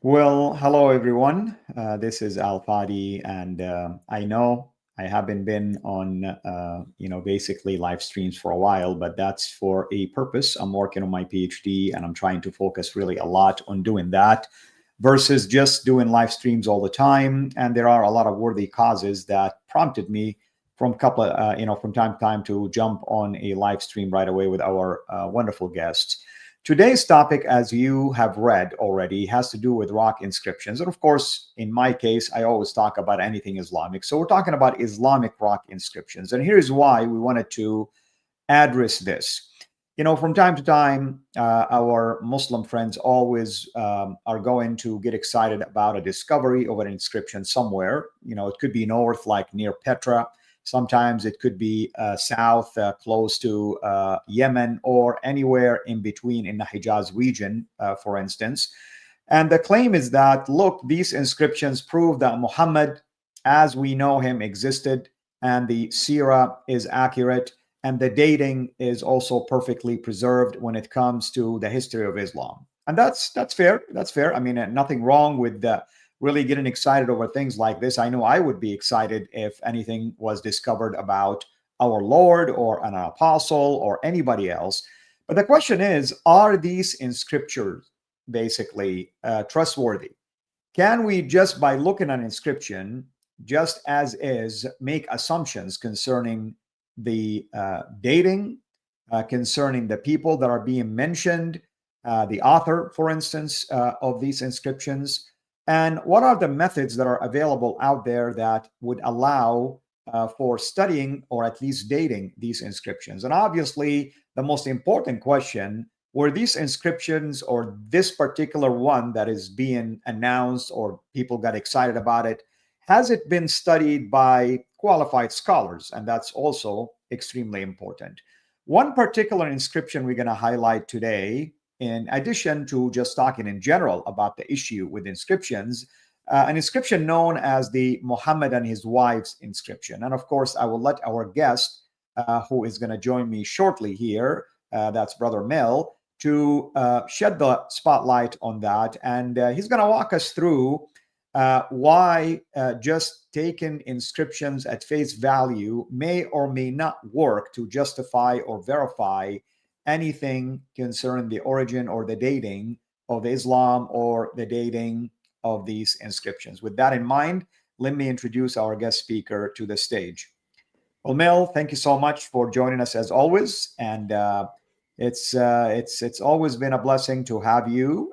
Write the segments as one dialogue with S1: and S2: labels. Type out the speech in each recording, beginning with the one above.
S1: Well, hello everyone. This is Fadi, and I know I haven't been on, basically live streams for a while, but that's for a purpose. I'm working on my PhD, and I'm trying to focus really a lot on doing that versus just doing live streams all the time. And there are a lot of worthy causes that prompted me from from time to time to jump on a live stream right away with our wonderful guests. Today's topic, as you have read already, has to do with rock inscriptions. And of course, in my case, I always talk about anything Islamic. So we're talking about Islamic rock inscriptions. And here's why we wanted to address this. From time to time, our Muslim friends always are going to get excited about a discovery of an inscription somewhere. It could be north, like near Petra. Sometimes it could be south, close to Yemen, or anywhere in between in the Hijaz region, for instance. And the claim is that, look, these inscriptions prove that Muhammad, as we know him, existed, and the CIRA is accurate, and the dating is also perfectly preserved when it comes to the history of Islam. And that's fair. That's fair. I mean, nothing wrong with really getting excited over things like this. I know I would be excited if anything was discovered about our Lord or an apostle or anybody else. But the question is, are these inscriptions basically trustworthy? Can we just, by looking at an inscription, just as is, make assumptions concerning the dating, concerning the people that are being mentioned, the author, for instance, of these inscriptions? And what are the methods that are available out there that would allow for studying or at least dating these inscriptions? And obviously, the most important question, were these inscriptions, or this particular one that is being announced or people got excited about it, has it been studied by qualified scholars? And that's also extremely important. One particular inscription we're going to highlight today, in addition to just talking in general about the issue with inscriptions, an inscription known as the Muhammad and his wife's inscription. And of course, I will let our guest, who is going to join me shortly here, that's Brother Mel, to shed the spotlight on that. And he's going to walk us through why just taking inscriptions at face value may or may not work to justify or verify anything concerning the origin or the dating of Islam or the dating of these inscriptions. With that in mind, let me introduce our guest speaker to the stage. Well, Mel, thank you so much for joining us as always, and it's always been a blessing to have you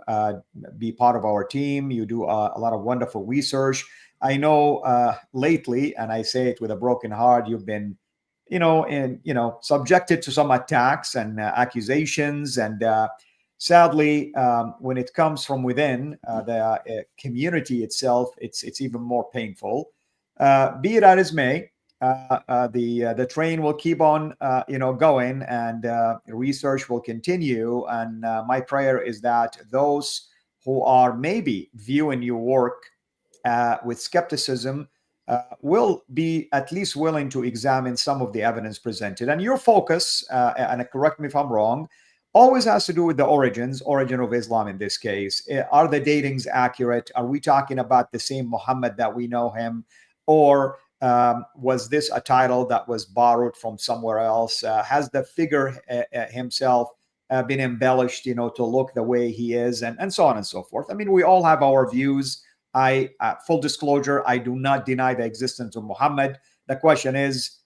S1: be part of our team. You do a lot of wonderful research. I know lately, and I say it with a broken heart, you've been subjected to some attacks and accusations. And sadly, when it comes from within the community itself, it's even more painful. Be it as may, the train will keep on, going, and research will continue. And my prayer is that those who are maybe viewing your work with skepticism will be at least willing to examine some of the evidence presented. And your focus, and correct me if I'm wrong, always has to do with the origin of Islam in this case. Are the datings accurate? Are we talking about the same Muhammad that we know him? Or was this a title that was borrowed from somewhere else? Has the figure himself been embellished, to look the way he is, and so on and so forth? I mean, we all have our views. Full disclosure, I do not deny the existence of Muhammad. The question is,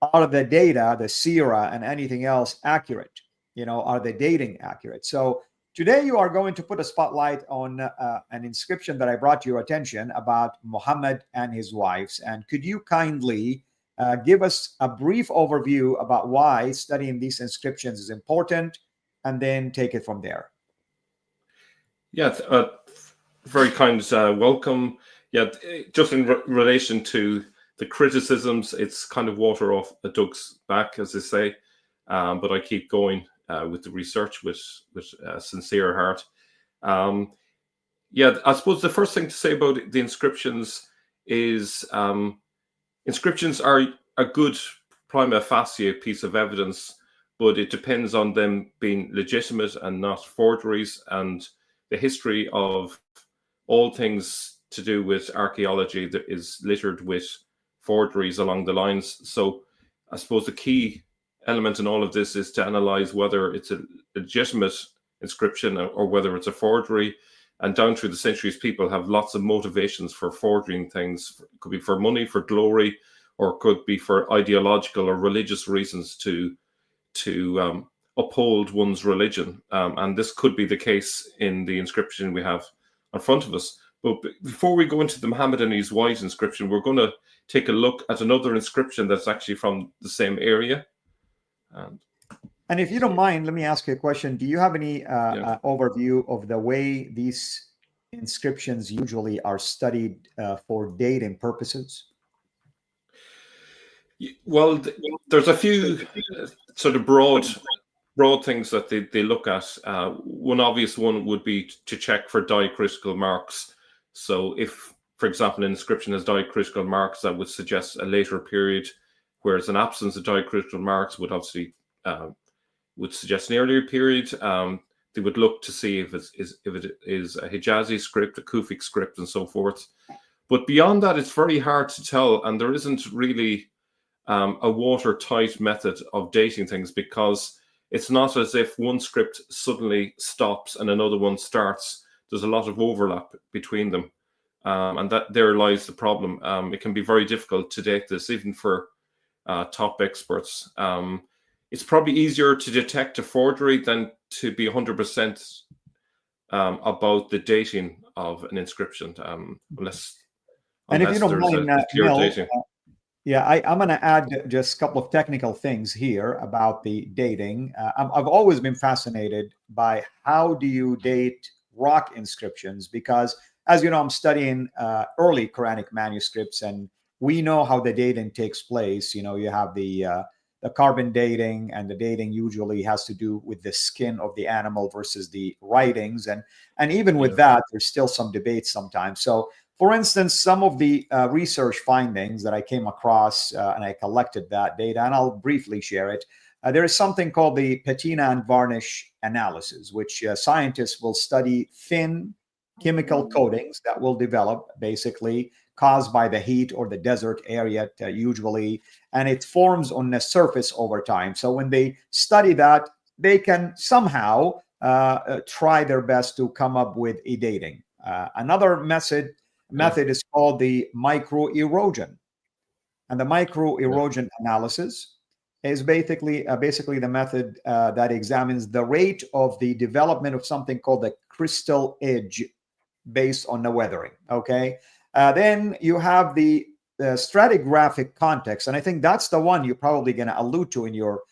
S1: are the data, the CIRA and anything else accurate? Are the dating accurate? So today you are going to put a spotlight on an inscription that I brought to your attention about Muhammad and his wives. And could you kindly give us a brief overview about why studying these inscriptions is important, and then take it from there?
S2: Yeah, very kind welcome. Yeah, just in relation to the criticisms, it's kind of water off a duck's back, as they say. But I keep going with the research with sincere heart. Yeah, I suppose the first thing to say about the inscriptions is inscriptions are a good prima facie piece of evidence, but it depends on them being legitimate and not forgeries. And the history of all things to do with archaeology that is littered with forgeries along the lines. So I suppose the key element in all of this is to analyze whether it's a legitimate inscription or whether it's a forgery. And down through the centuries, people have lots of motivations for forging things. It could be for money, for glory, or it could be for ideological or religious reasons to uphold one's religion. And this could be the case in the inscription we have in front of us. But before we go into the Muhammad and his wives inscription, we're going to take a look at another inscription that's actually from the same area.
S1: And if you don't mind, let me ask you a question. Do you have any overview of the way these inscriptions usually are studied for dating purposes?
S2: Well, there's a few sort of broad things that they look at. One obvious one would be to check for diacritical marks. So if, for example, an inscription has diacritical marks, that would suggest a later period, whereas an absence of diacritical marks would obviously would suggest an earlier period. They would look to see if it is a Hijazi script, a Kufic script, and so forth. But beyond that, it's very hard to tell, and there isn't really a watertight method of dating things, because it's not as if one script suddenly stops and another one starts. There's a lot of overlap between them, and that there lies the problem. It can be very difficult to date this, even for top experts. It's probably easier to detect a forgery than to be 100% about the dating of an inscription, unless
S1: and if you don't mind, Mel, yeah, I'm going to add just a couple of technical things here about the dating. I've always been fascinated by how do you date rock inscriptions, because, as you know, I'm studying early Quranic manuscripts, and we know how the dating takes place. You have the carbon dating, and the dating usually has to do with the skin of the animal versus the writings, and even with that, there's still some debate sometimes. So, for instance, some of the research findings that I came across, and I collected that data, and I'll briefly share it. There is something called the patina and varnish analysis, which scientists will study thin chemical coatings that will develop, basically caused by the heat or the desert area usually, and it forms on the surface over time. So when they study that, they can somehow try their best to come up with a dating. Another method is called the microerosion, and the microerosion analysis is basically the method that examines the rate of the development of something called the crystal edge based on the weathering. Okay, then you have the stratigraphic context, and I think that's the one you're probably going to allude to in your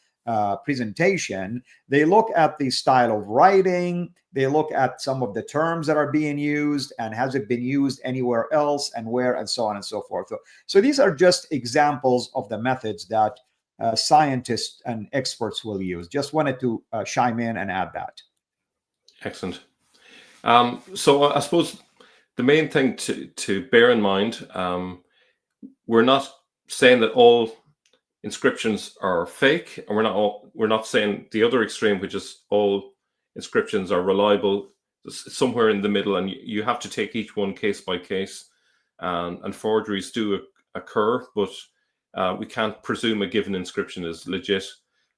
S1: presentation. They look at the style of writing, they look at some of the terms that are being used, and has it been used anywhere else, and where, and so on and so forth. So these are just examples of the methods that scientists and experts will use. Just wanted to chime in and add that.
S2: Excellent. So I suppose the main thing to bear in mind we're not saying that all inscriptions are fake, and we're not saying the other extreme, which is all inscriptions are reliable. It's somewhere in the middle, and you have to take each one case by case. And forgeries do occur, but we can't presume a given inscription is legit.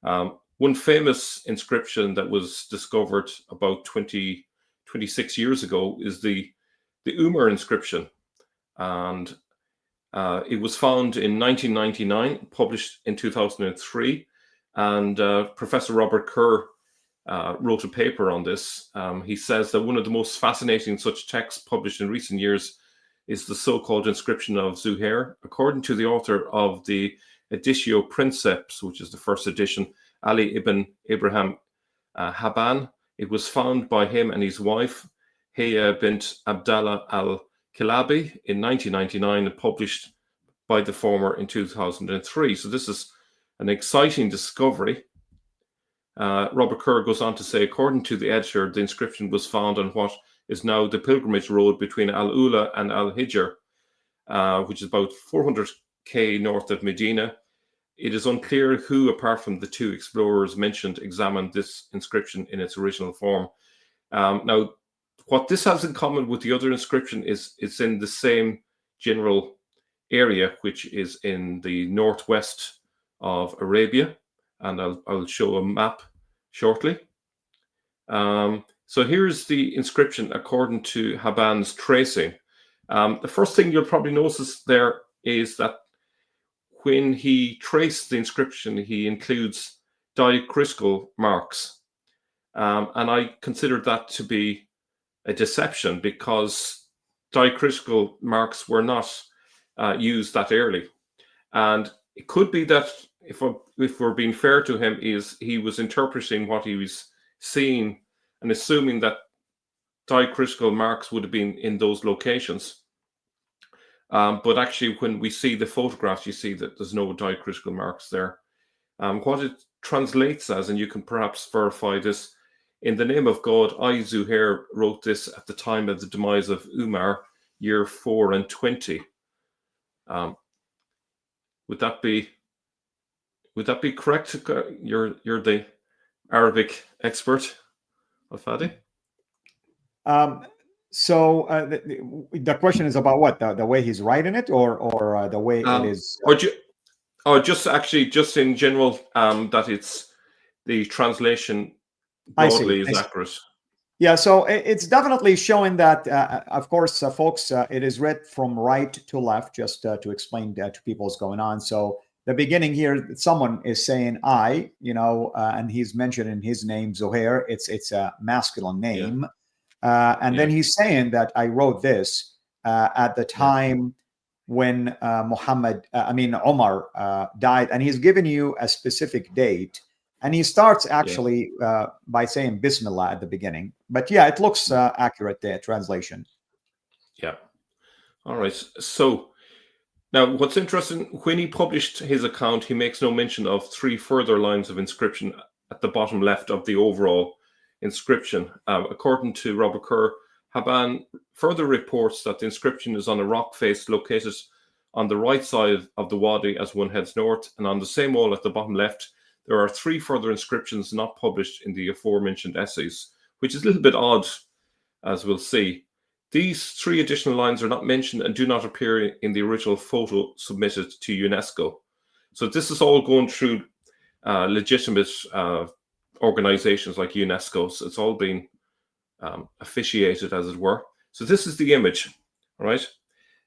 S2: One famous inscription that was discovered about 26 years ago is the Umar inscription, and it was found in 1999, published in 2003, and Professor Robert Kerr wrote a paper on this. He says that one of the most fascinating such texts published in recent years is the so-called inscription of Zuhair. According to the author of the Editio Princeps, which is the first edition, Ali ibn Ibrahim Haban, it was found by him and his wife, Heya bint Abdallah al-Kilabi, in 1999 and published by the former in 2003. So this is an exciting discovery. Robert Kerr goes on to say, according to the editor, the inscription was found on what is now the pilgrimage road between Al-Ula and Al-Hijr, which is about 400k north of Medina. It is unclear who, apart from the two explorers mentioned, examined this inscription in its original form. Now, what this has in common with the other inscription is it's in the same general area, which is in the northwest of Arabia, and I'll show a map shortly. So here's the inscription according to Haban's tracing. The first thing you'll probably notice there is that when he traced the inscription, he includes diacritical marks. And I considered that to be a deception, because diacritical marks were not used that early. And it could be that, if we're being fair to him, is he was interpreting what he was seeing and assuming that diacritical marks would have been in those locations. But actually, when we see the photographs, you see that there's no diacritical marks there. What it translates as, and you can perhaps verify this, in the name of God, I, Zuhair, wrote this at the time of the demise of Umar, year 4 and 20. Would that be correct? You're the Arabic expert, Fadi.
S1: So the question is about what, the way he's writing it, or the way it is,
S2: just in general, that it's the translation broadly is accurate.
S1: Yeah, so it's definitely showing that, of course, folks, it is read from right to left, just to explain to people what's going on. So the beginning here, someone is saying I, and he's mentioning his name, Zuhair. It's a masculine name. Yeah. Then he's saying that I wrote this at the time when Omar died, and he's given you a specific date. And he starts actually by saying Bismillah at the beginning. But yeah, it looks accurate, the translation.
S2: Yeah. All right. So now what's interesting, when he published his account, he makes no mention of 3 further lines of inscription at the bottom left of the overall inscription. According to Robert Kerr, Haban further reports that the inscription is on a rock face located on the right side of the wadi as one heads north. And on the same wall at the bottom left, there are 3 further inscriptions not published in the aforementioned essays, which is a little bit odd, as we'll see. These 3 additional lines are not mentioned and do not appear in the original photo submitted to UNESCO. So this is all going through legitimate organizations like UNESCO. So it's all been officiated, as it were. So this is the image, right?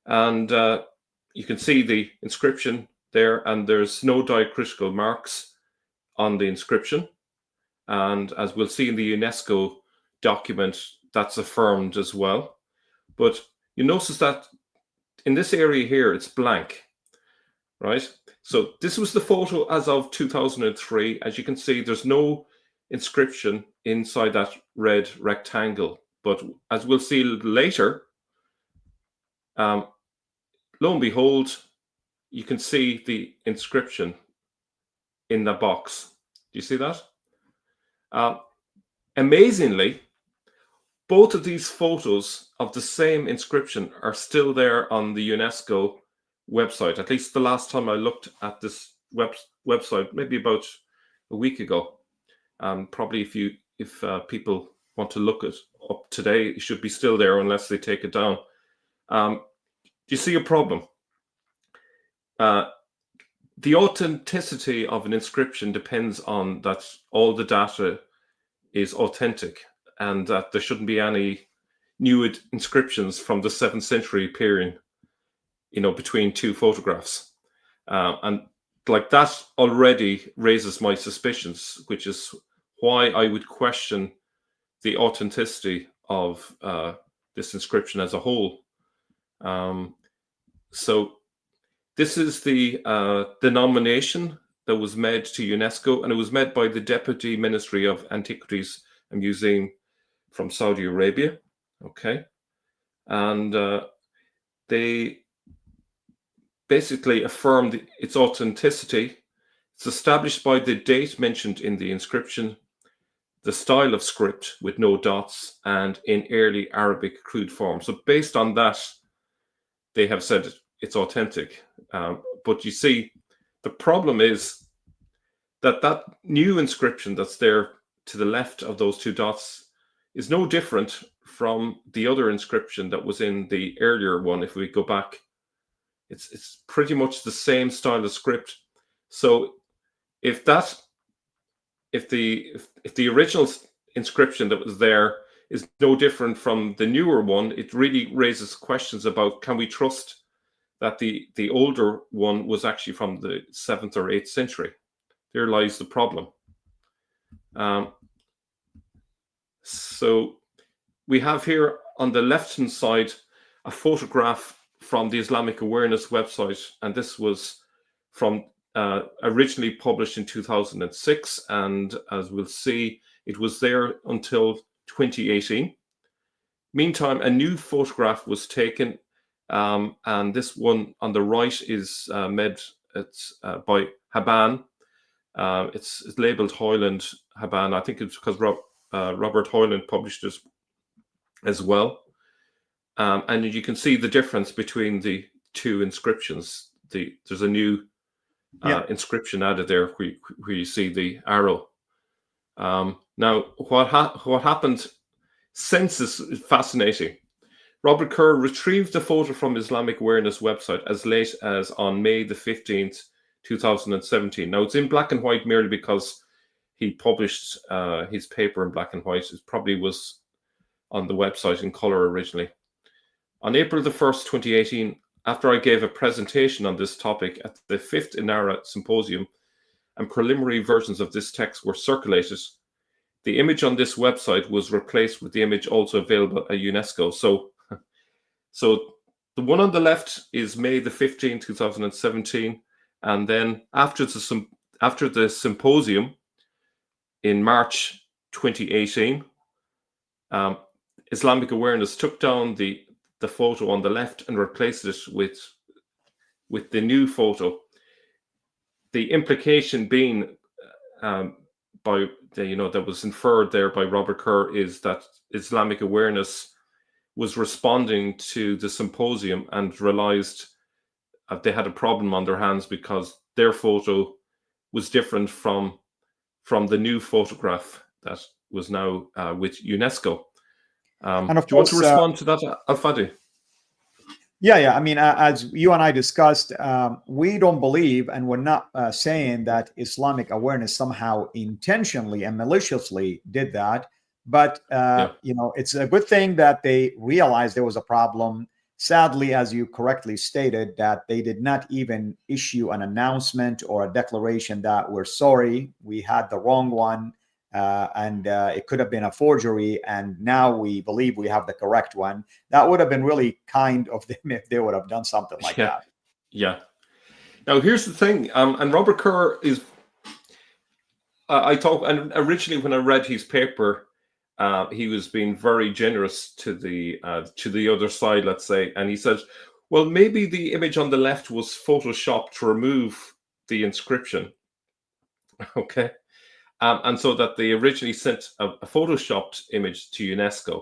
S2: And you can see the inscription there, and there's no diacritical marks on the inscription, and as we'll see in the UNESCO document, that's affirmed as well. But you notice that in this area here, it's blank, right? So this was the photo as of 2003. As you can see, there's no inscription inside that red rectangle. But as we'll see later, lo and behold, you can see the inscription in the box. Do you see that? Amazingly, both of these photos of the same inscription are still there on the UNESCO website. At least the last time I looked at this website, maybe about a week ago. Probably if people want to look it up today, it should be still there unless they take it down. Do you see a problem? The authenticity of an inscription depends on that all the data is authentic and that there shouldn't be any new inscriptions from the 7th century period, between two photographs. And like that already raises my suspicions, which is why I would question the authenticity of this inscription as a whole. So this is the nomination that was made to UNESCO, and it was made by the Deputy Ministry of Antiquities and Museum from Saudi Arabia. Okay. And they basically affirmed its authenticity. It's established by the date mentioned in the inscription, the style of script with no dots, and in early Arabic crude form. So based on that, they have said it's authentic. But you see, the problem is that new inscription that's there to the left of those two dots is no different from the other inscription that was in the earlier one. If we go back, it's pretty much the same style of script. So if the original inscription that was there is no different from the newer one, it really raises questions about, can we trust that the older one was actually from the 7th or 8th century? There lies the problem. So we have here on the left-hand side a photograph from the Islamic Awareness website, and this was from originally published in 2006, and as we'll see, it was there until 2018. Meantime, a new photograph was taken, and this one on the right is made by Haban. It's labeled Hoyland Haban. I think it's because Robert Hoyland published it as well. And you can see the difference between the two inscriptions. There's a new inscription added there where you see the arrow. Now, what happened since is fascinating. Robert Kerr retrieved the photo from Islamic Awareness website as late as on May the 15th, 2017. Now, it's in black and white merely because he published his paper in black and white. It probably was on the website in color originally. On April the 1st, 2018, after I gave a presentation on this topic at the 5th INARA Symposium, and preliminary versions of this text were circulated, the image on this website was replaced with the image also available at UNESCO. So the one on the left is May the 15th, 2017. And then after the symposium in March 2018, Islamic Awareness took down the photo on the left and replaced it with the new photo. The implication being that was inferred there by Robert Kerr is that Islamic Awareness was responding to the symposium and realized they had a problem on their hands because their photo was different from the new photograph that was now with UNESCO.
S1: And of
S2: do you want
S1: course,
S2: to respond to that, Al-Fadi?
S1: Yeah. I mean, as you and I discussed, we don't believe, and we're not saying that Islamic Awareness somehow intentionally and maliciously did that. But, it's a good thing that they realized there was a problem. Sadly, as you correctly stated, that they did not even issue an announcement or a declaration that we're sorry, we had the wrong one. And it could have been a forgery, and now we believe we have the correct one. That would have been really kind of them if they would have done something like that.
S2: Yeah. Now, here's the thing, and Robert Kerr is, and originally when I read his paper, he was being very generous to the other side, let's say, and he said, well, maybe the image on the left was photoshopped to remove the inscription. Okay. And so that they originally sent a photoshopped image to UNESCO,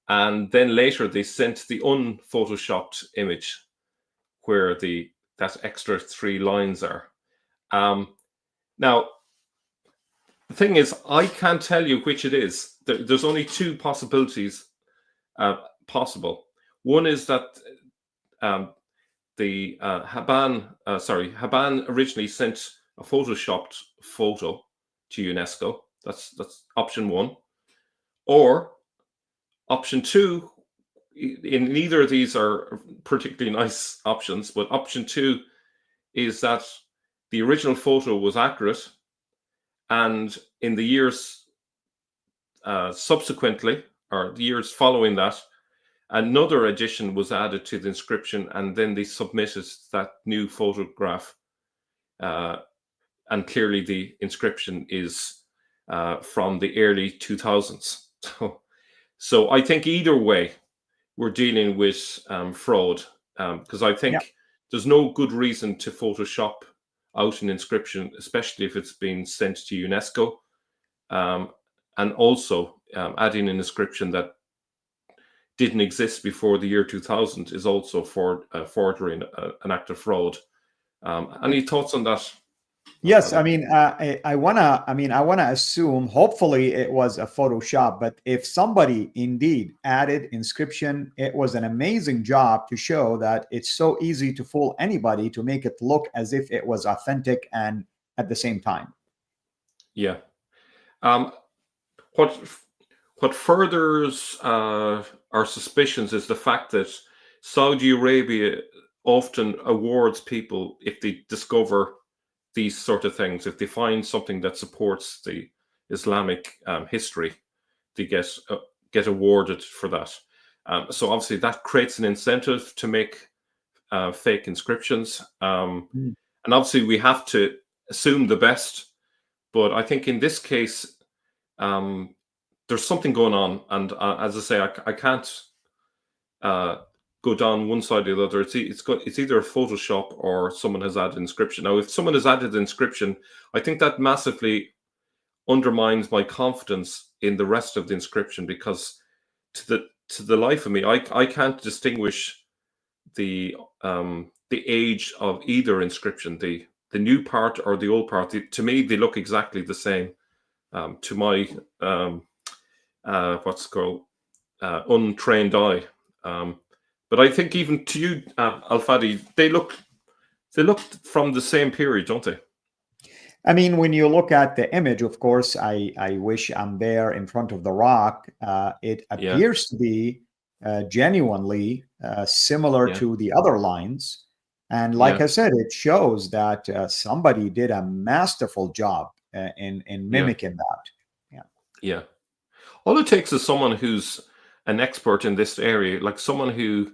S2: and then later they sent the unphotoshopped image, where that extra 3 lines are. Now, the thing is, I can't tell you which it is. There's only 2 possibilities possible. One is that the Haban originally sent a photoshopped photo to UNESCO. That's option 1. Or option 2, in neither of these are particularly nice options, but option 2 is that the original photo was accurate, and in the years subsequently, or the years following that, another edition was added to the inscription, and then they submitted that new photograph, and clearly the inscription is from the early 2000s. So I think either way, we're dealing with fraud, because I think there's no good reason to Photoshop out an inscription, especially if it's been sent to UNESCO, and also adding an inscription that didn't exist before the year 2000 is also forgery, an act of fraud. Any thoughts on that?
S1: Yes, I mean, I wanna assume, hopefully it was a Photoshop, but if somebody indeed added inscription, it was an amazing job to show that it's so easy to fool anybody, to make it look as if it was authentic and at the same time.
S2: Yeah. What furthers our suspicions is the fact that Saudi Arabia often awards people if they discover these sort of things. If they find something that supports the Islamic history, they get awarded for that. So obviously that creates an incentive to make fake inscriptions. And obviously we have to assume the best. But I think in this case, there's something going on. And as I say, I can't go down one side or the other. It's either a Photoshop or someone has added inscription. Now, if someone has added inscription, I think that massively undermines my confidence in the rest of the inscription, because to the life of me, I can't distinguish the age of either inscription, the new part or the old part. To me, they look exactly the same. To my what's called untrained eye. But I think even to you, Al-Fadi, they look from the same period, don't they?
S1: I mean, when you look at the image, of course, I wish I'm there in front of the rock. It appears to be genuinely similar to the other lines. And like I said, it shows that somebody did a masterful job in mimicking that.
S2: Yeah. All it takes is someone who's an expert in this area, like someone who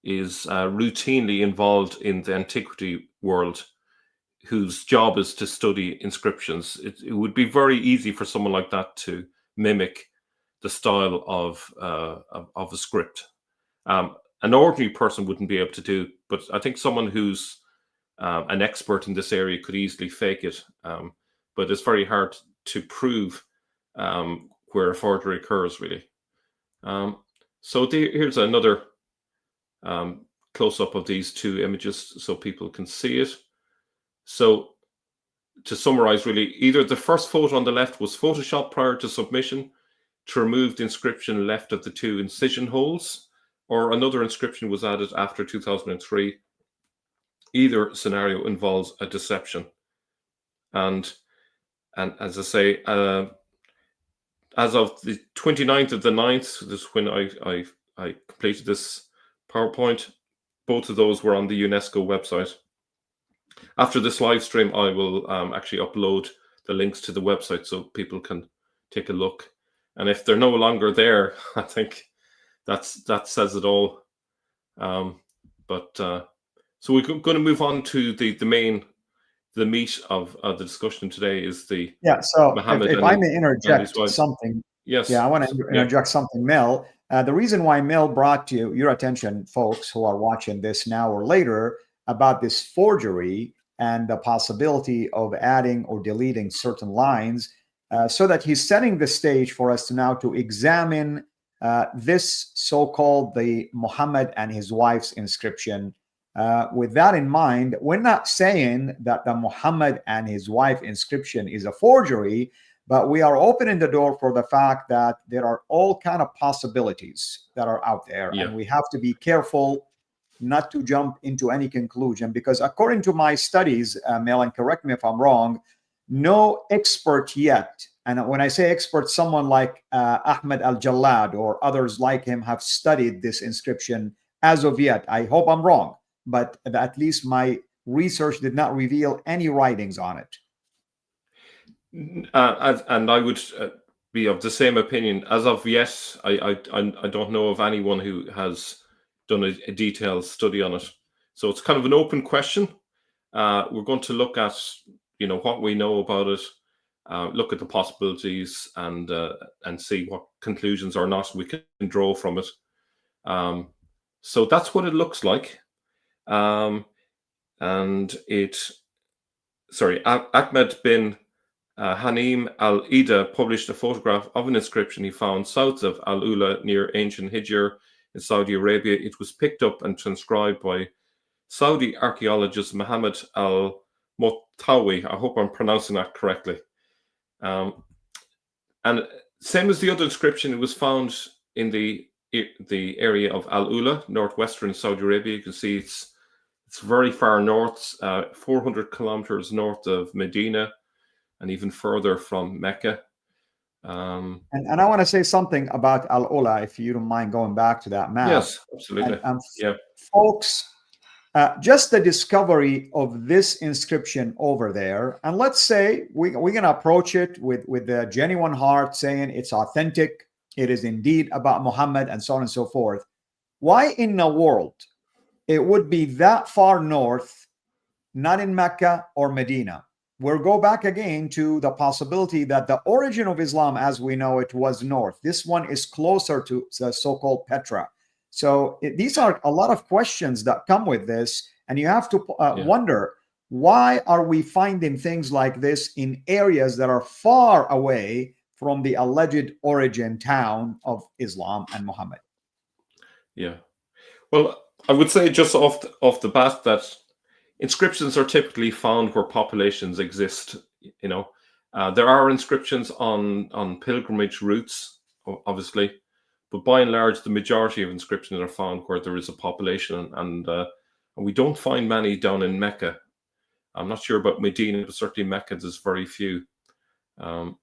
S2: is routinely involved in the antiquity world, whose job is to study inscriptions. It would be very easy for someone like that to mimic the style of a script. An ordinary person wouldn't be able to do, but I think someone who's an expert in this area could easily fake it. But it's very hard to prove where a forgery occurs, really. So here's another close-up of these 2 images so people can see it. So to summarize, really, either the first photo on the left was photoshopped prior to submission to remove the inscription left of the 2 incision holes, or another inscription was added after 2003. Either scenario involves a deception. And as I say, as of the 29th of the 9th, this is when I completed this PowerPoint, both of those were on the UNESCO website. After this live stream, I will actually upload the links to the website so people can take a look. And if they're no longer there, I think that says it all. So we're going to move on to the meat of the discussion today is the
S1: So
S2: Muhammad
S1: if I may interject something.
S2: Yes.
S1: Yeah, I want to interject something, Mel. The reason why Mel brought to your attention, folks who are watching this now or later, about this forgery and the possibility of adding or deleting certain lines, so that he's setting the stage for us to examine this so-called the Muhammad and his wife's inscription. With that in mind, we're not saying that the Muhammad and his wife inscription is a forgery, but we are opening the door for the fact that there are all kind of possibilities that are out there, and we have to be careful not to jump into any conclusion, because according to my studies, Mel, and correct me if I'm wrong, no expert yet, and when I say expert, someone like Ahmed Al-Jallad or others like him have studied this inscription as of yet. I hope I'm wrong, but at least my research did not reveal any writings on it.
S2: And I would be of the same opinion. As of yet, I don't know of anyone who has done a detailed study on it. So it's kind of an open question. We're going to look at, what we know about it, look at the possibilities, and see what conclusions or not we can draw from it. So that's what it looks like. And Ahmed bin Hanim al-Ida published a photograph of an inscription he found south of Al-Ula near ancient Hijr in Saudi Arabia. It was picked up and transcribed by Saudi archaeologist Muhammad al-Motawi. I hope I'm pronouncing that correctly. And same as the other inscription, it was found in the area of Al-Ula, northwestern Saudi Arabia. You can see it's very far north, 400 kilometers north of Medina, and even further from Mecca. And
S1: I want to say something about Al-Ula, if you don't mind going back to that map.
S2: Yes, absolutely.
S1: Folks, just the discovery of this inscription over there, and let's say we're going to approach it with a genuine heart, saying it's authentic, it is indeed about Muhammad, and so on and so forth. Why in the world it would be that far north, not in Mecca or Medina? We'll go back again to the possibility that the origin of Islam as we know it was north. This one is closer to the so-called Petra. So these are a lot of questions that come with this, and you have to wonder, why are we finding things like this in areas that are far away from the alleged origin town of Islam and Muhammad? Yeah.
S2: Well, I would say just off the bat that inscriptions are typically found where populations exist. There are inscriptions on pilgrimage routes, obviously, but by and large, the majority of inscriptions are found where there is a population, and we don't find many down in Mecca. I'm not sure about Medina, but certainly Mecca, there's very few. The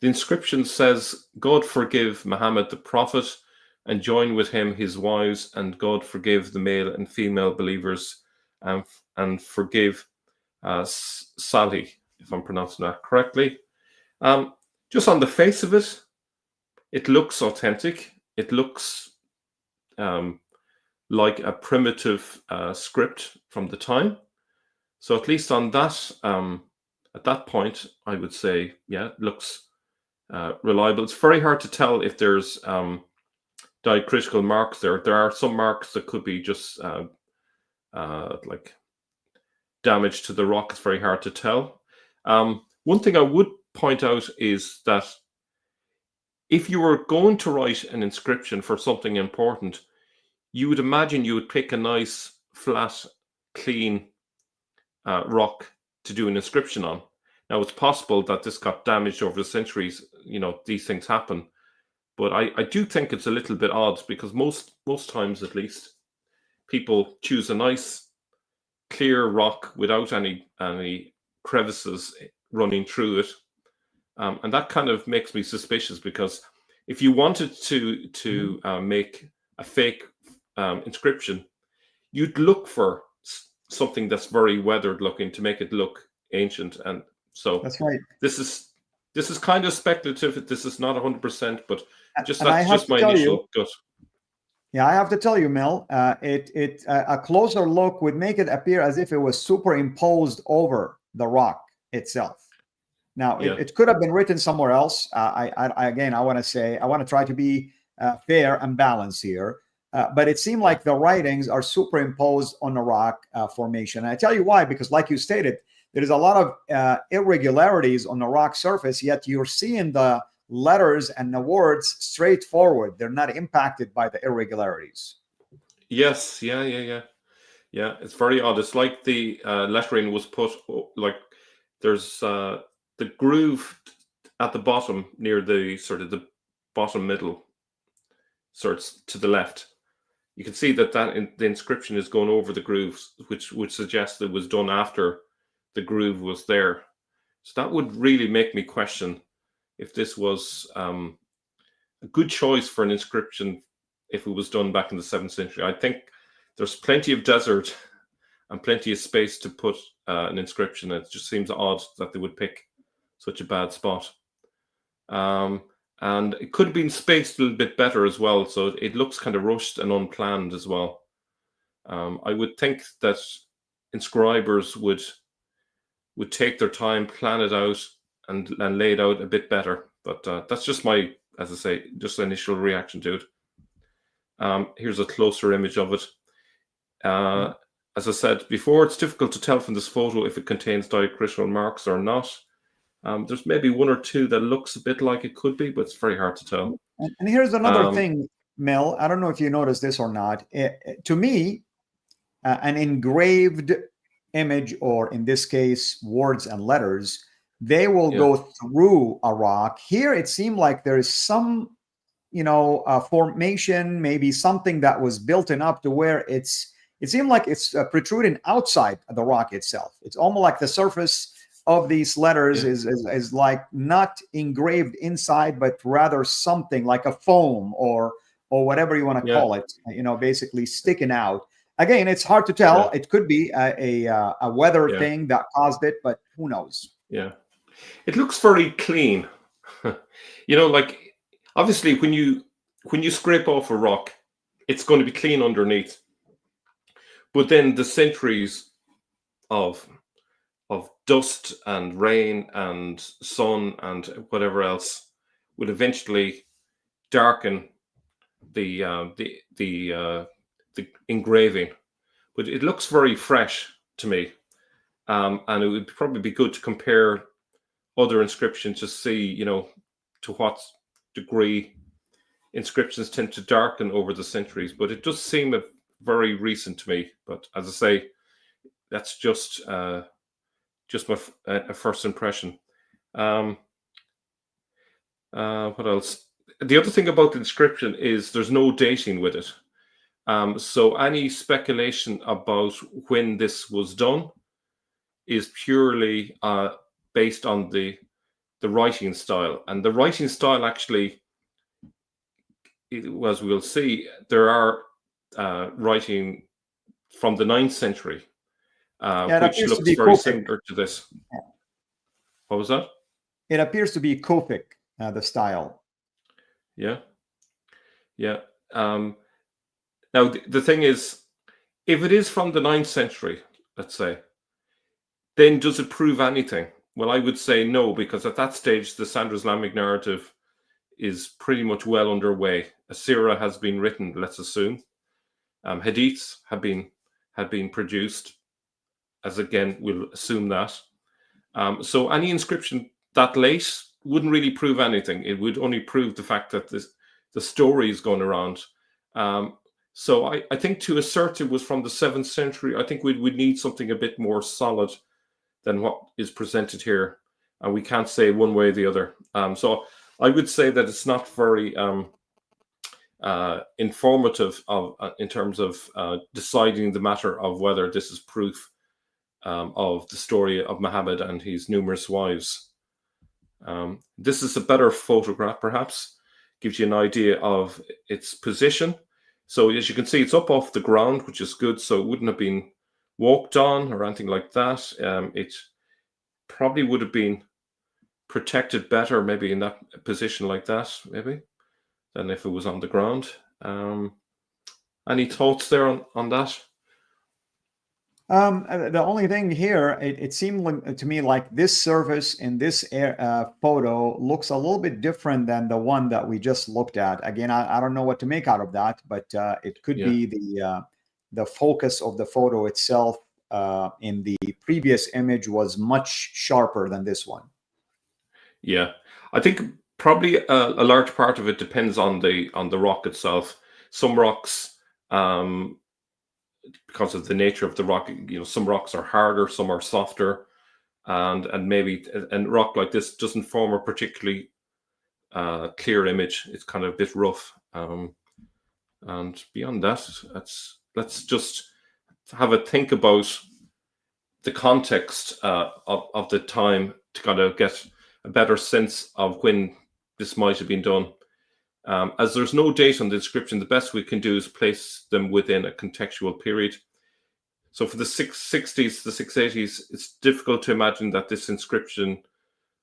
S2: inscription says, "God forgive Muhammad the Prophet, and join with him his wives, and God forgive the male and female believers, and forgive Sally," if I'm pronouncing that correctly. Just on the face of it, it looks authentic. It looks like a primitive script from the time. So at least on that, at that point, I would say, it looks reliable. It's very hard to tell if there's diacritical marks there. There are some marks that could be just like damage to the rock. It's very hard to tell. One thing I would point out is that if you were going to write an inscription for something important, you would imagine you would pick a nice, flat, clean rock to do an inscription on. Now, it's possible that this got damaged over the centuries. These things happen. But I do think it's a little bit odd, because most times, at least, people choose a nice, clear rock without any crevices running through it. And that kind of makes me suspicious, because if you wanted to make a fake inscription, you'd look for something that's very weathered looking to make it look ancient. And so
S1: that's right.
S2: This is kind of speculative. This is not 100%, but that's just my initial gut.
S1: Yeah, I have to tell you, Mel, a closer look would make it appear as if it was superimposed over the rock itself. Now, it could have been written somewhere else. I want to try to be fair and balanced here. But it seemed like the writings are superimposed on the rock formation. And I tell you why, because like you stated, there is a lot of irregularities on the rock surface, yet you're seeing the letters and the words straightforward. They're not impacted by the irregularities.
S2: Yes, yeah. It's very odd. It's like the lettering was put like there's the groove at the bottom near the sort of the bottom middle, sort of to the left. You can see that the inscription is going over the grooves, which would suggest it was done after the groove was there. So that would really make me question if this was a good choice for an inscription if it was done back in the 7th century. I think there's plenty of desert and plenty of space to put an inscription. It just seems odd that they would pick such a bad spot. And it could have been spaced a little bit better as well. So it looks kind of rushed and unplanned as well. I would think that inscribers would take their time, plan it out, and lay it out a bit better. But that's just my, as I say, just initial reaction to it. Here's a closer image of it. As I said before, it's difficult to tell from this photo if it contains diacritical marks or not. There's maybe one or two that looks a bit like it could be, but it's very hard to tell.
S1: And here's another thing, Mel. I don't know if you noticed this or not. To me, an engraved image, or in this case, words and letters, they will go through a rock. Here, it seemed like there is some, formation, maybe something that was built up to where it seemed like it's protruding outside of the rock itself. It's almost like the surface of these letters is like not engraved inside, but rather something like a foam or whatever you want to call it, basically sticking out. Again, it's hard to tell. It could be a weather thing that caused it, but who knows?
S2: Yeah, it looks very clean. Like obviously when you scrape off a rock, it's going to be clean underneath. But then the centuries of dust and rain and sun and whatever else would eventually darken the engraving. But it looks very fresh to me, and it would probably be good to compare other inscriptions to see, to what degree inscriptions tend to darken over the centuries. But it does seem very recent to me. But as I say, that's just my first impression. What else? The other thing about the inscription is there's no dating with it. So any speculation about when this was done is purely based on the writing style. And the writing style actually, as we'll see, there are writing from the 9th century, which looks very similar to this. What was that?
S1: It appears to be Kophic, the style.
S2: Yeah. Now, the thing is, if it is from the 9th century, let's say, then does it prove anything? Well, I would say no, because at that stage, the Sandro-Islamic narrative is pretty much well underway. A CIRA has been written, let's assume. Hadiths have been produced, as again, we'll assume that. So any inscription that late wouldn't really prove anything. It would only prove the fact that the story is going around. So I think to assert it was from the 7th century, I think we'd need something a bit more solid than what is presented here. And we can't say one way or the other. So I would say that it's not very informative in terms of deciding the matter of whether this is proof of the story of Muhammad and his numerous wives. This is a better photograph, perhaps. Gives you an idea of its position. So as you can see, it's up off the ground, which is good. So it wouldn't have been walked on or anything like that. It probably would have been protected better, maybe in that position like that, maybe, than if it was on the ground. Any thoughts there on that?
S1: The only thing here, it seemed to me like this surface in this photo looks a little bit different than the one that we just looked at. Again, I don't know what to make out of that, but it could be the focus of the photo itself in the previous image was much sharper than this one.
S2: Yeah, I think probably a large part of it depends on the rock itself. Some rocks because of the nature of the rock. Some rocks are harder, some are softer, and maybe rock like this doesn't form a particularly clear image. It's kind of a bit rough. And beyond that, let's just have a think about the context of the time to kind of get a better sense of when this might have been done. As there's no date on the inscription, the best we can do is place them within a contextual period. So for the 660s, the 680s, it's difficult to imagine that this inscription,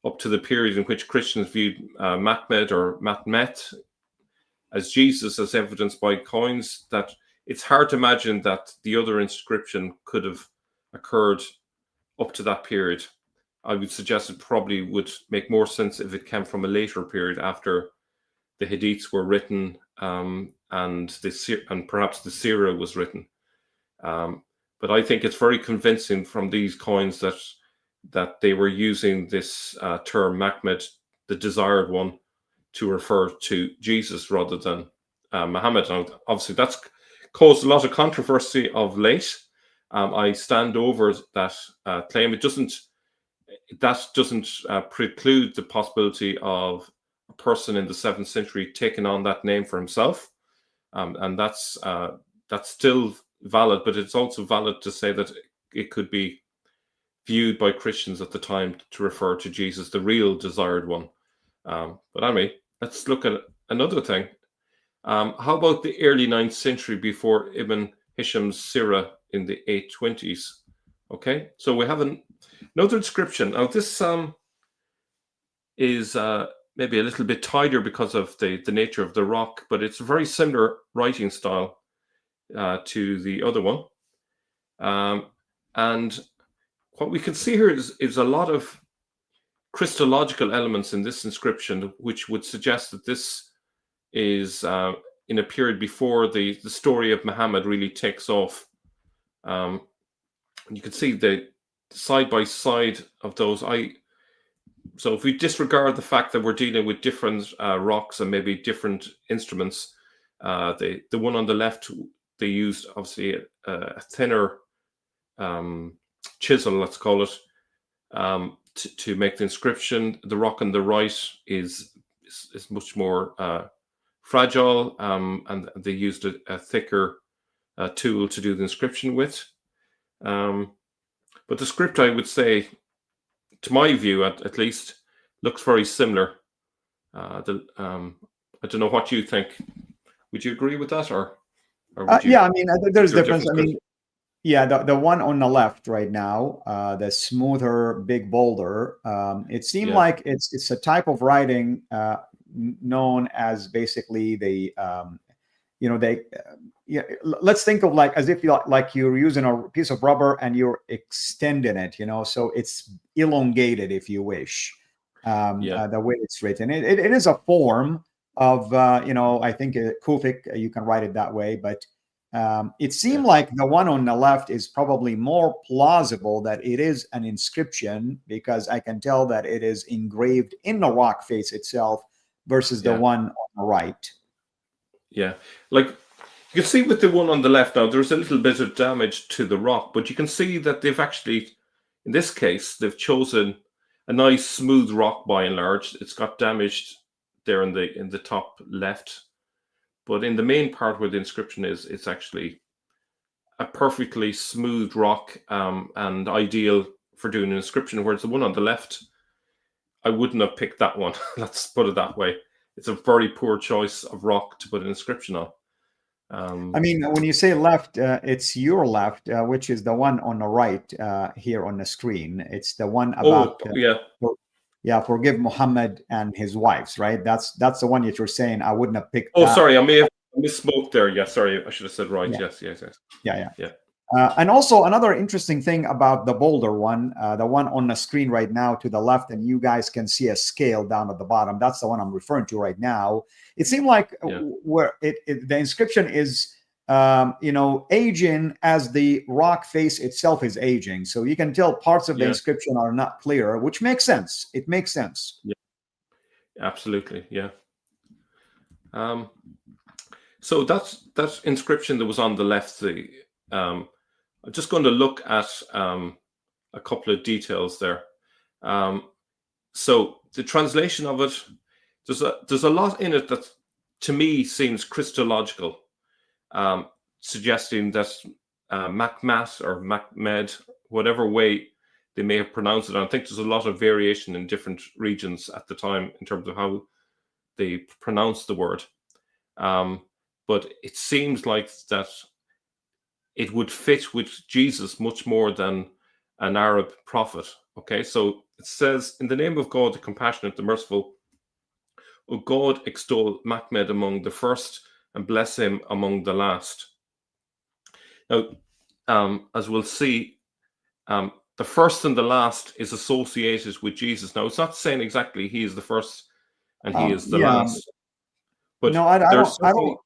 S2: up to the period in which Christians viewed Mahmed or Mahmet as Jesus, as evidenced by coins, that it's hard to imagine that the other inscription could have occurred up to that period. I would suggest it probably would make more sense if it came from a later period after the Hadiths were written and perhaps the CIRA was written. But I think it's very convincing from these coins that they were using this term Mahmed, the desired one, to refer to Jesus rather than Muhammad. And obviously, that's caused a lot of controversy of late. I stand over that claim. That doesn't preclude the possibility of a person in the 7th century taking on that name for himself, and that's still valid. But it's also valid to say that it could be viewed by Christians at the time to refer to Jesus, the real desired one. But anyway, let's look at another thing. How about the early 9th century before Ibn Hisham's CIRA in the 820s? Okay, so we have another inscription. Now this is maybe a little bit tidier because of the nature of the rock, but it's a very similar writing style to the other one. And what we can see here is a lot of Christological elements in this inscription, which would suggest that this is in a period before the story of Muhammad really takes off. You can see the side by side of those. So if we disregard the fact that we're dealing with different rocks and maybe different instruments, the one on the left, they used obviously a thinner chisel, let's call it, to make the inscription. The rock on the right is much more fragile, and they used a thicker tool to do the inscription with. But the script, I would say, to my view at least, looks very similar. I don't know what you think. Would you agree with that, or would you,
S1: yeah, I mean, there's difference. I mean, yeah, the one on the left right now, the smoother big boulder, it seemed like it's a type of writing known as basically the let's think of like as if you're using a piece of rubber and you're extending it, so it's elongated, if you wish, the way it's written. It is a form of I think Kufic, you can write it that way, but it seemed like the one on the left is probably more plausible that it is an inscription, because I can tell that it is engraved in the rock face itself versus the one on the right. Yeah,
S2: like you can see with the one on the left now, there's a little bit of damage to the rock, but you can see that they've actually, in this case, they've chosen a nice smooth rock by and large. It's got damaged there in the top left, but in the main part where the inscription is, it's actually a perfectly smooth rock and ideal for doing an inscription. Whereas the one on the left, I wouldn't have picked that one. Let's put it that way. It's a very poor choice of rock to put an inscription on.
S1: I mean, when you say left, it's your left, which is the one on the right here on the screen. It's the one about forgive Muhammad and his wives, right? That's the one that you're saying I wouldn't have picked.
S2: Oh, sorry, I may have misspoke there. Yeah, sorry, I should have said right. Yes.
S1: Yeah. And also another interesting thing about the boulder one, the one on the screen right now to the left, and you guys can see a scale down at the bottom. That's the one I'm referring to right now. It seemed like where the inscription is, aging as the rock face itself is aging. So you can tell parts of the inscription are not clear, which makes sense. It makes sense.
S2: Yeah, absolutely. Yeah. So that inscription that was on the left. I'm just going to look at a couple of details there. So the translation of it, there's a lot in it that to me seems Christological, suggesting that Makmat or Makmed, whatever way they may have pronounced it. And I think there's a lot of variation in different regions at the time in terms of how they pronounce the word. But it seems like that it would fit with Jesus much more than an Arab prophet. Okay, so it says, in the name of God, the compassionate, the merciful, O God, extol Makmed among the first and bless him among the last. Now, as we'll see, the first and the last is associated with Jesus. Now, it's not saying exactly he is the first and he is the last. But
S1: no, I don't.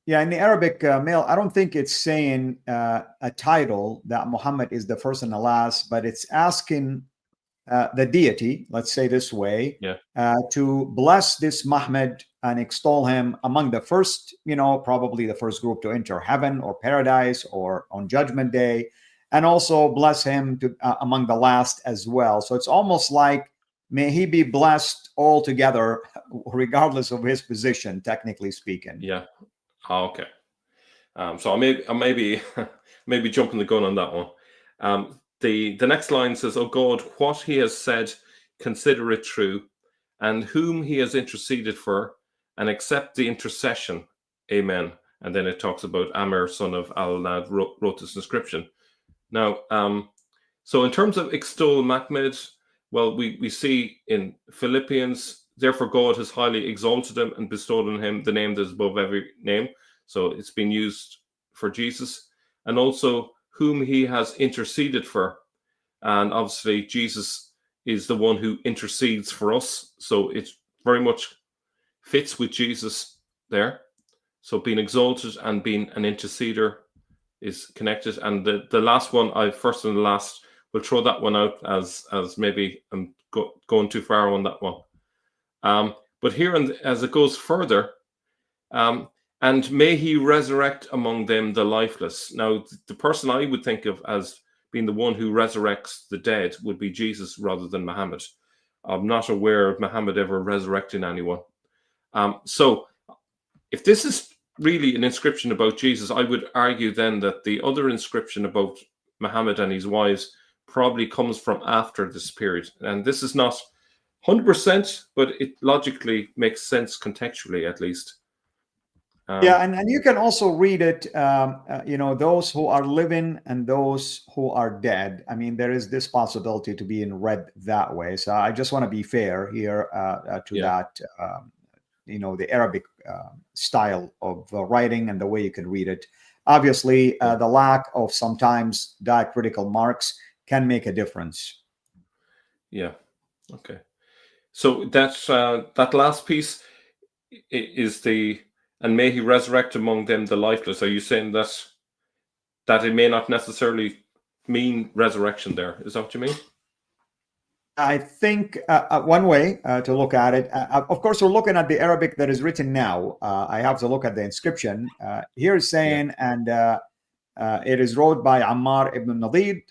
S1: Yeah, in the Arabic Mel, I don't think it's saying a title that Muhammad is the first and the last, but it's asking the deity, let's say this way, to bless this Muhammad and extol him among the first, probably the first group to enter heaven or paradise or on Judgment Day, and also bless him to among the last as well. So it's almost like, may he be blessed altogether, regardless of his position, technically speaking.
S2: Yeah. Oh, okay. So I may be jumping the gun on that one. The next line says, "O God, what he has said, consider it true, and whom he has interceded for, and accept the intercession. Amen." And then it talks about Amr, son of Al-Nad, wrote this inscription. Now, so in terms of extol Makmed, well, we see in Philippians, therefore God has highly exalted him and bestowed on him the name that is above every name. So it's been used for Jesus. And also whom he has interceded for. And obviously Jesus is the one who intercedes for us. So it very much fits with Jesus there. So being exalted and being an interceder is connected. And the last one, first and the last, we'll throw that one out as maybe I'm going too far on that one. But here, as it goes further, and may he resurrect among them the lifeless. Now, the person I would think of as being the one who resurrects the dead would be Jesus rather than Muhammad. I'm not aware of Muhammad ever resurrecting anyone. So if this is really an inscription about Jesus, I would argue then that the other inscription about Muhammad and his wives probably comes from after this period. And this is not 100%, but it logically makes sense contextually, at least.
S1: Yeah, and you can also read it, those who are living and those who are dead. I mean, there is this possibility to be read that way. So I just want to be fair here to that, the Arabic style of writing and the way you can read it. Obviously, the lack of sometimes diacritical marks can make a difference. Yeah.
S2: Okay. So that last piece is and may he resurrect among them the lifeless. Are you saying that it may not necessarily mean resurrection there? Is that what you mean?
S1: I think one way to look at it, of course, we're looking at the Arabic that is written now. I have to look at the inscription. Here is saying, and it is wrote by Ammar ibn Nadid.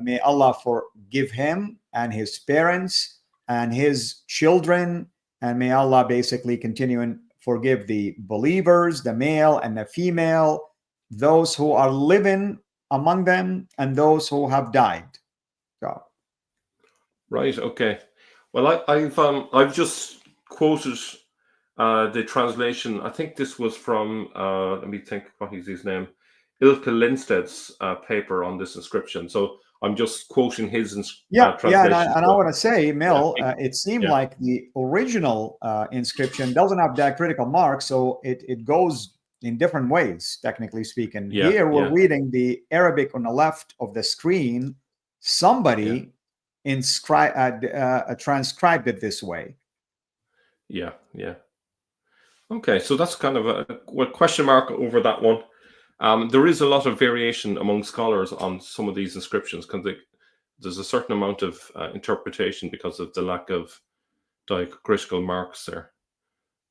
S1: May Allah forgive him and his parents and his children. And may Allah basically continue and forgive the believers, the male and the female, those who are living among them and those who have died. So.
S2: Right. Okay. Well, I've just quoted the translation. I think this was from let me think. What is his name? Ilke Lindsted's paper on this inscription. So I'm just quoting his translation.
S1: Yeah, and I want to say, Mel, it seemed like the original inscription doesn't have diacritical marks, so it goes in different ways, technically speaking. Here we're reading the Arabic on the left of the screen. Somebody transcribed it this way.
S2: Yeah. Okay, so that's kind of a question mark over that one. There is a lot of variation among scholars on some of these inscriptions because there's a certain amount of interpretation because of the lack of diacritical marks there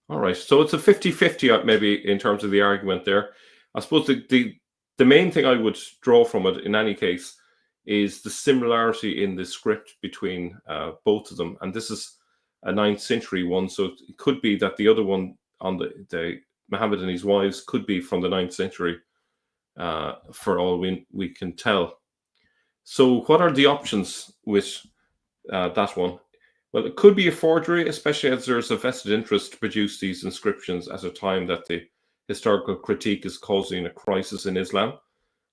S2: All right. So it's a 50-50 maybe in terms of the argument there. I suppose the main thing I would draw from it in any case is the similarity in the script between both of them. And this is a 9th century one. So it could be that the other one on the Muhammad and his wives could be from the 9th century for all we can tell. So what are the options with that one? Well, it could be a forgery, especially as there's a vested interest to produce these inscriptions at a time that the historical critique is causing a crisis in Islam.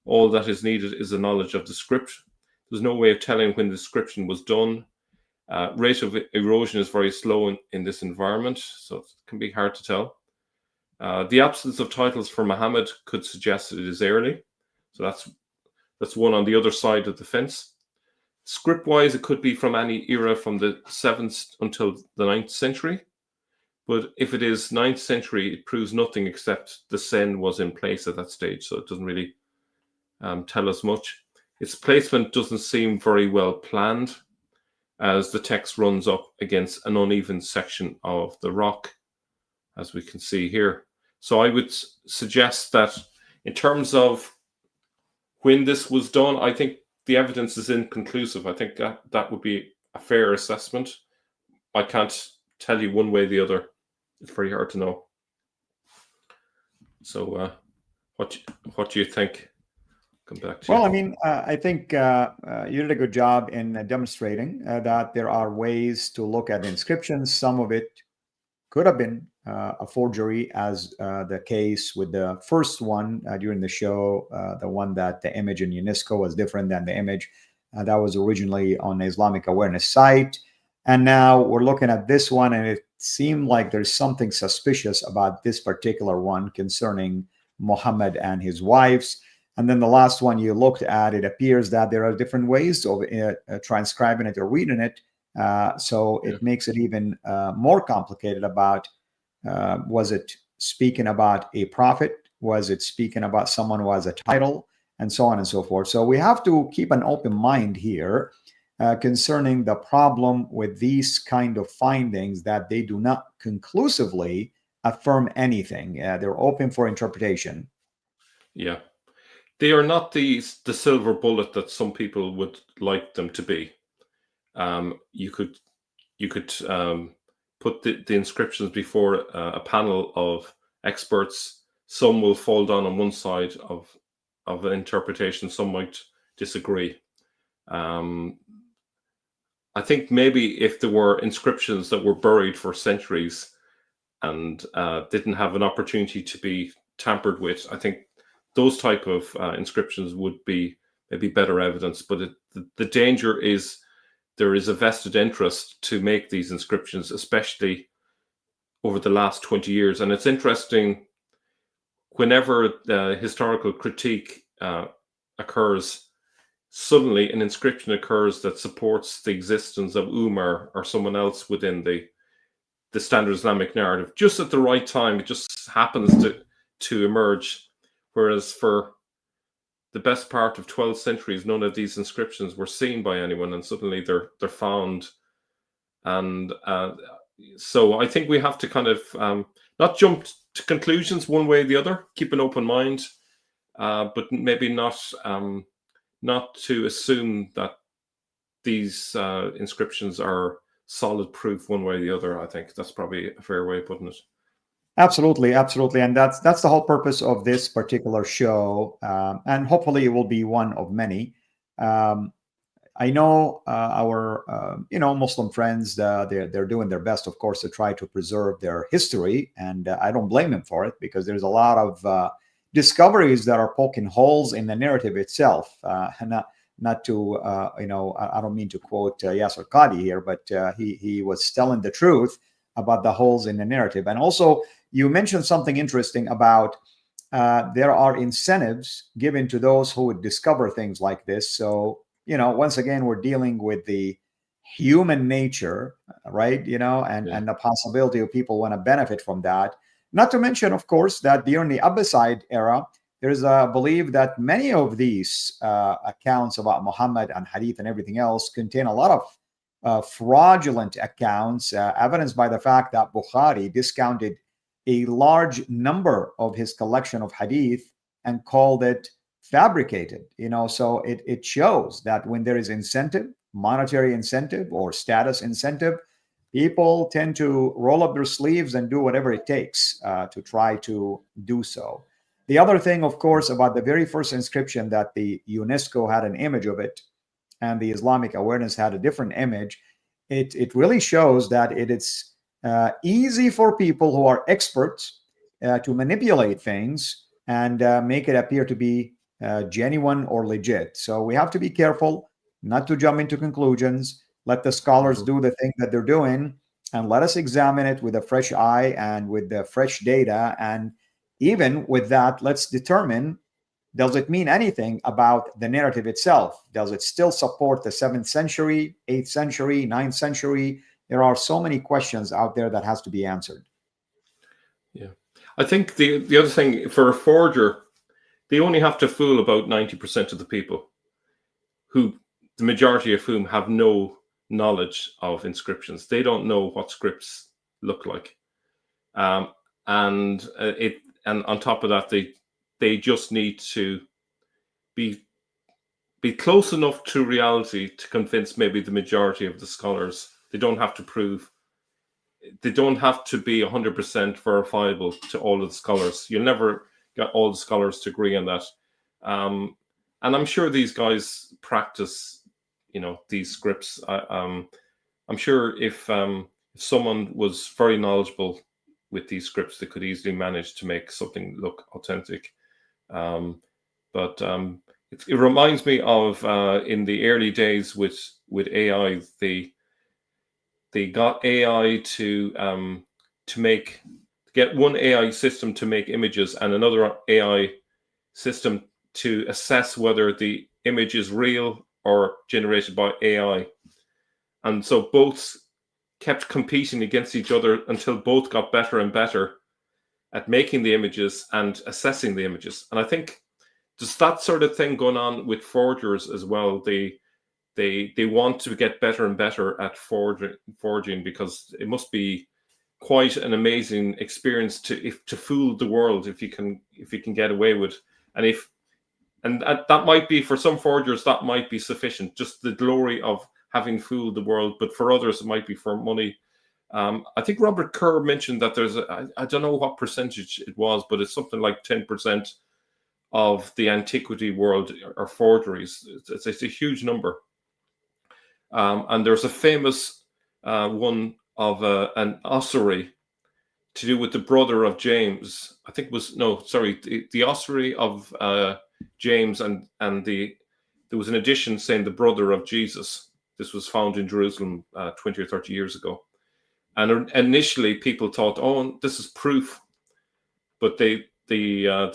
S2: All that is needed is a knowledge of the script. There's no way of telling when the inscription was done. Rate of erosion is very slow in this environment, so it can be hard to tell. The absence of titles for Muhammad could suggest that it is early. So that's one on the other side of the fence. Script-wise, it could be from any era from the 7th until the 9th century. But if it is 9th century, it proves nothing except the sen was in place at that stage. So it doesn't really tell us much. Its placement doesn't seem very well planned, as the text runs up against an uneven section of the rock, as we can see here. So I would suggest that in terms of when this was done, I think the evidence is inconclusive. I think that would be a fair assessment. I can't tell you one way or the other. It's very hard to know. So what do you think? Come back to
S1: Well,
S2: you.
S1: I mean, I think you did a good job in demonstrating that there are ways to look at inscriptions. Some of it could have been a forgery, as the case with the first one during the show, the one that the image in UNESCO was different than the image that was originally on the Islamic awareness site. And now we're looking at this one, and it seemed like there's something suspicious about this particular one concerning Muhammad and his wives. And then the last one you looked at, it appears that there are different ways of transcribing it or reading it. So it makes it even more complicated about, was it speaking about a prophet? Was it speaking about someone who has a title? And so on and so forth. So we have to keep an open mind here concerning the problem with these kind of findings, that they do not conclusively affirm anything. They're open for interpretation.
S2: Yeah. They are not the silver bullet that some people would like them to be. You could put the inscriptions before a panel of experts. Some will fall down on one side of an interpretation. Some might disagree. I think maybe if there were inscriptions that were buried for centuries and didn't have an opportunity to be tampered with, I think those type of inscriptions would be maybe better evidence. But the danger is there is a vested interest to make these inscriptions, especially over the last 20 years. And it's interesting, whenever the historical critique occurs, suddenly an inscription occurs that supports the existence of Umar or someone else within the standard Islamic narrative, just at the right time. It just happens to emerge. Whereas for the best part of 12 centuries, none of these inscriptions were seen by anyone, and suddenly they're found. And so I think we have to kind of not jump to conclusions one way or the other, keep an open mind, but maybe not to assume that these inscriptions are solid proof one way or the other. I think that's probably a fair way of putting it.
S1: Absolutely, absolutely, and that's the whole purpose of this particular show, and hopefully it will be one of many. I know our Muslim friends, they're doing their best, of course, to try to preserve their history, and I don't blame them for it, because there's a lot of discoveries that are poking holes in the narrative itself. And not to I don't mean to quote Yasser Qadi here, but he was telling the truth about the holes in the narrative. And also, you mentioned something interesting about there are incentives given to those who would discover things like this. So, once again, we're dealing with the human nature, right? And the possibility of people want to benefit from that. Not to mention, of course, that during the Abbasid era, there's a belief that many of these accounts about Muhammad and Hadith and everything else contain a lot of fraudulent accounts, evidenced by the fact that Bukhari discounted a large number of his collection of hadith and called it fabricated. So it shows that when there is incentive, monetary incentive or status incentive, people tend to roll up their sleeves and do whatever it takes to try to do so. The other thing, of course, about the very first inscription, that the UNESCO had an image of it and the Islamic Awareness had a different image, it really shows that it is easy for people who are experts to manipulate things and make it appear to be genuine or legit. So we have to be careful not to jump into conclusions. Let the scholars do the thing that they're doing, and let us examine it with a fresh eye and with the fresh data. And even with that, let's determine, does it mean anything about the narrative itself? Does it still support the 7th century, 8th century, 9th century? There are so many questions out there that has to be answered.
S2: Yeah. I think the other thing for a forger, they only have to fool about 90% of the people, who the majority of whom have no knowledge of inscriptions. They don't know what scripts look like. And on top of that, they just need to be close enough to reality to convince maybe the majority of the scholars. They don't have to prove, they don't have to be 100% verifiable to all of the scholars. You'll never get all the scholars to agree on that. And I'm sure these guys practice, these scripts. I'm sure if someone was very knowledgeable with these scripts, they could easily manage to make something look authentic. But it reminds me of in the early days with AI, they got AI to get one AI system to make images and another AI system to assess whether the image is real or generated by AI. And so both kept competing against each other until both got better and better at making the images and assessing the images. And I think there's that sort of thing going on with forgers as well. They want to get better and better at forging, because it must be quite an amazing experience to fool the world if you can get away with. And that might be, for some forgers, that might be sufficient, just the glory of having fooled the world. But for others, it might be for money. I think Robert Kerr mentioned that there's I don't know what percentage it was, but it's something like 10% of the antiquity world are forgeries. It's a huge number. And there's a famous one of an ossuary to do with the brother of James. I think it was, the ossuary of James, and there was an edition saying the brother of Jesus. This was found in Jerusalem 20 or 30 years ago. And initially people thought, oh, this is proof. But the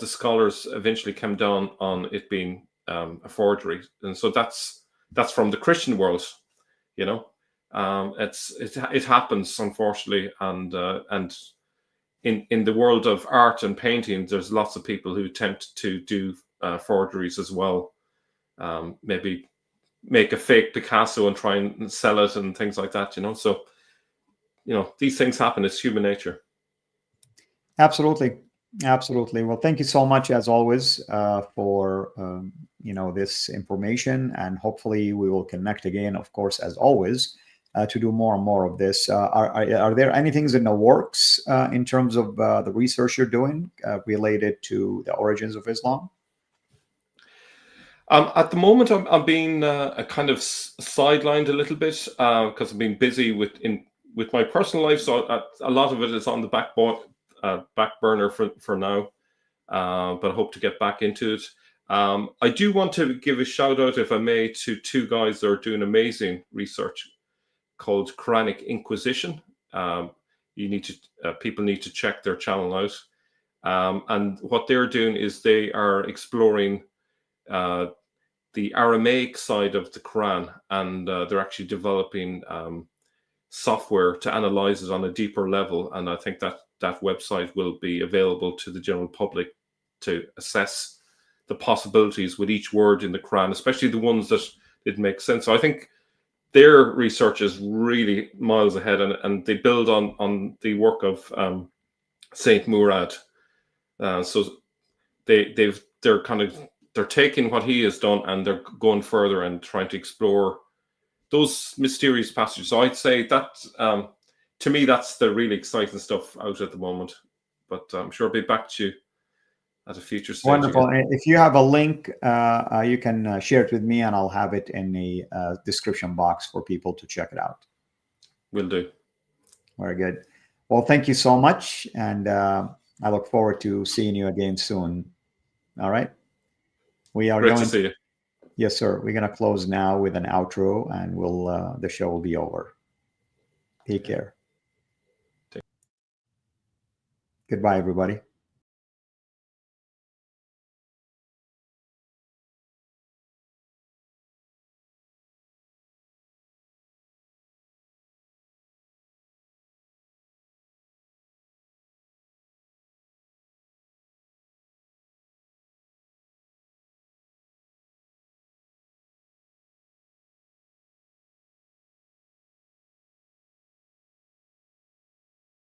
S2: scholars eventually came down on it being a forgery. And so that's from the Christian world, it happens, unfortunately. And in the world of art and painting, there's lots of people who attempt to do forgeries as well. Maybe make a fake Picasso and try and sell it and things like that, So, these things happen. It's human nature.
S1: Absolutely. Well, thank you so much, as always, for this information, and hopefully we will connect again, of course, as always, to do more and more of this. Are there any things in the works in terms of the research you're doing related to the origins of Islam?
S2: At the moment, I'm being kind of sidelined a little bit because I've been busy with my personal life. So a lot of it is on the back burner for now, but I hope to get back into it. I do want to give a shout out, if I may, to two guys that are doing amazing research called Quranic Inquisition. People need to check their channel out. And what they're doing is they are exploring the Aramaic side of the Quran, and they're actually developing software to analyze it on a deeper level. And I think that website will be available to the general public to assess the possibilities with each word in the Quran, especially the ones that didn't make sense. So I think their research is really miles ahead, and they build on the work of Saint Murad. So they're taking what he has done and they're going further and trying to explore those mysterious passages. So I'd say that to me that's the really exciting stuff out at the moment. But I'm sure I'll be back to you at a future stage.
S1: Wonderful.
S2: Again.
S1: If you have a link, you can share it with me, and I'll have it in the description box for people to check it out.
S2: Will do.
S1: Very good. Well, thank you so much, and I look forward to seeing you again soon. All right. We are
S2: Great to see you.
S1: Yes, sir. We're going to close now with an outro, and the show will be over. Take care. Goodbye, everybody.